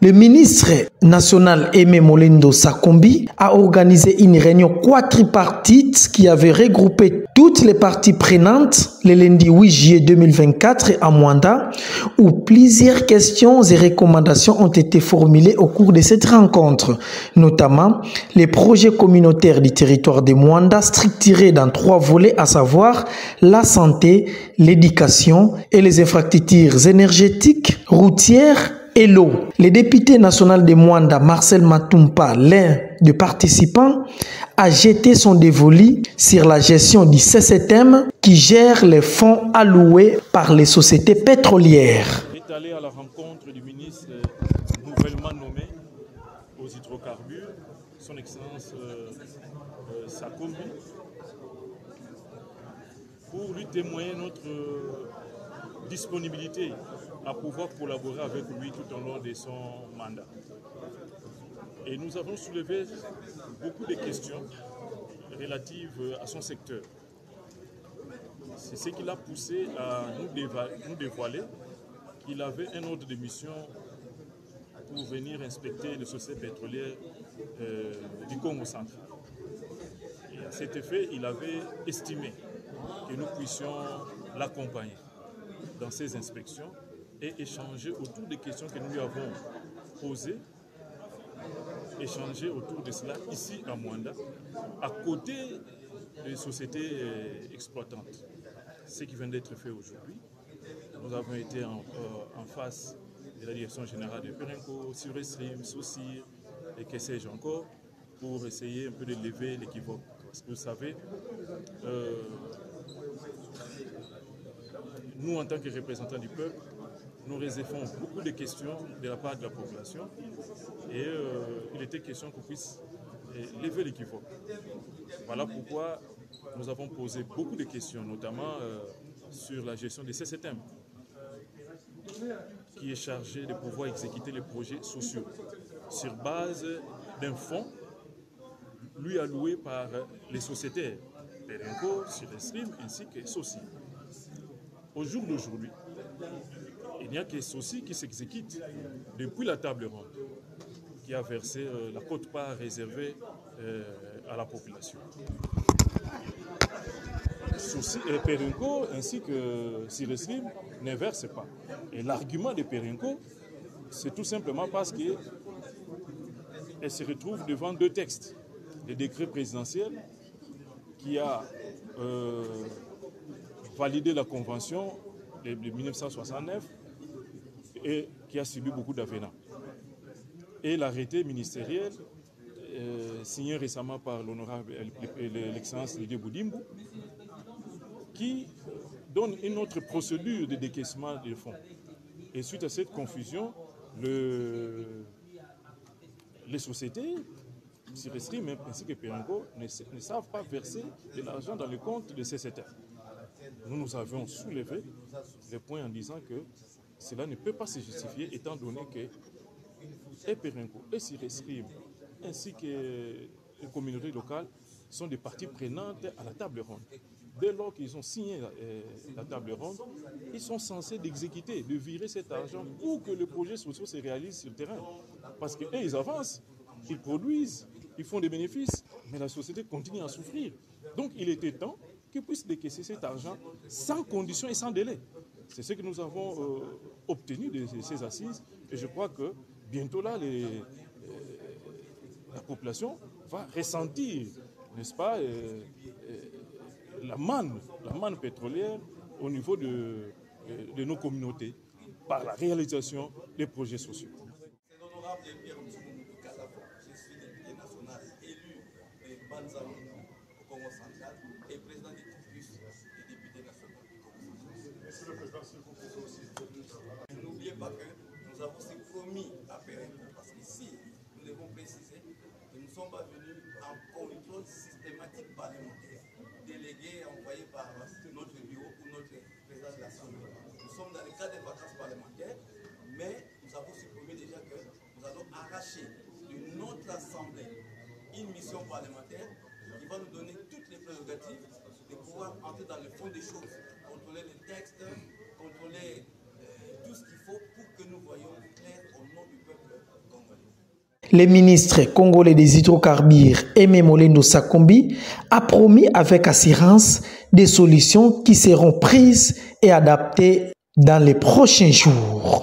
Le ministre national Aimé Molindo Sakombi a organisé une réunion quadripartite qui avait regroupé toutes les parties prenantes le lundi 8 juillet 2024 à Mwanda, où plusieurs questions et recommandations ont été formulées au cours de cette rencontre, notamment les projets communautaires du territoire de Mwanda structurés dans 3 volets, à savoir la santé, l'éducation et les infrastructures énergétiques, routières et l'eau. Le député national de Mwanda, Marcel Matumpa, l'un des participants, a jeté son dévolu sur la gestion du CCTM qui gère les fonds alloués par les sociétés pétrolières. Il est allé à la rencontre du ministre nouvellement nommé aux hydrocarbures, son Excellence Sakombi, pour lui témoigner notre disponibilité à pouvoir collaborer avec lui tout au long de son mandat. Et nous avons soulevé beaucoup de questions relatives à son secteur. C'est ce qui l'a poussé à nous dévoiler qu'il avait un ordre de mission pour venir inspecter les sociétés pétrolières du Congo central. Et à cet effet, il avait estimé que nous puissions l'accompagner dans ces inspections et échanger autour des questions que nous lui avons posées, échanger autour de cela ici à Mwanda, à côté des sociétés exploitantes. Ce qui vient d'être fait aujourd'hui, nous avons été en face de la direction générale de Perenco, Surestream, Saucir et que sais-je encore, pour essayer un peu de lever l'équivoque. Parce que vous savez, nous en tant que représentants du peuple, nous recevons beaucoup de questions de la part de la population et il était question qu'on puisse lever l'équivoque. Voilà pourquoi nous avons posé beaucoup de questions, notamment sur la gestion des CCTM, qui est chargé de pouvoir exécuter les projets sociaux sur base d'un fonds lui alloué par les sociétés Perenco, Surestream ainsi que Saucir. Au jour d'aujourd'hui, il n'y a que Saucir qui s'exécute depuis la table ronde, qui a versé la quote-part réservée à la population. Perenco ainsi que Surestream ne versent pas. Et l'argument de Perenco, c'est tout simplement parce qu'elle se retrouve devant 2 textes. Le décret présidentiel qui a validé la convention de 1969 et qui a subi beaucoup d'avénements. Et l'arrêté ministériel signé récemment par l'honorable l'excellence Didier Boudimbo, qui donne une autre procédure de décaissement des fonds. Et suite à cette confusion, les sociétés, Surestream ainsi que Perenco, ne savent pas verser de l'argent dans le compte de CCTM. Nous avions soulevé le point en disant que cela ne peut pas se justifier étant donné que Perenco et Surestream ainsi que les communautés locales sont des parties prenantes à la table ronde. Dès lors qu'ils ont signé la table ronde, ils sont censés d'exécuter, de virer cet argent pour que les projets sociaux se réalisent sur le terrain. Parce qu'eux, ils avancent, ils produisent, ils font des bénéfices, mais la société continue à souffrir. Donc il était temps qu'ils puissent décaisser cet argent sans condition et sans délai. C'est ce que nous avons obtenu de ces assises et je crois que bientôt là, la population va ressentir, n'est-ce pas, la manne pétrolière au niveau de nos communautés par la réalisation des projets sociaux. C'est l'honorable Pierre Moussoumoudou Kalafon. Je suis député national élu de Banzamou au Congo central et président du Ticus des députés nationaux du Congo central. Monsieur le Président, s'il vous plaît aussi. N'oubliez pas que nous avons aussi promis à Perenco, parce qu'ici, nous devons préciser que nous ne sommes pas venus en contrôle systématique parlementaire, délégué et envoyé par notre bureau ou notre président de l'Assemblée. Nous sommes dans le cadre des vacances parlementaires, mais nous avons aussi promis déjà que nous allons arracher de notre Assemblée une mission parlementaire qui va nous donner toutes les prérogatives de pouvoir entrer dans le fond des choses, contrôler les textes, contrôler tout ce qu'il faut pour que nous voyions clair au nom du peuple Le ministre congolais des hydrocarbures, Aimé Molindo Sakombi, a promis avec assurance des solutions qui seront prises et adaptées dans les prochains jours.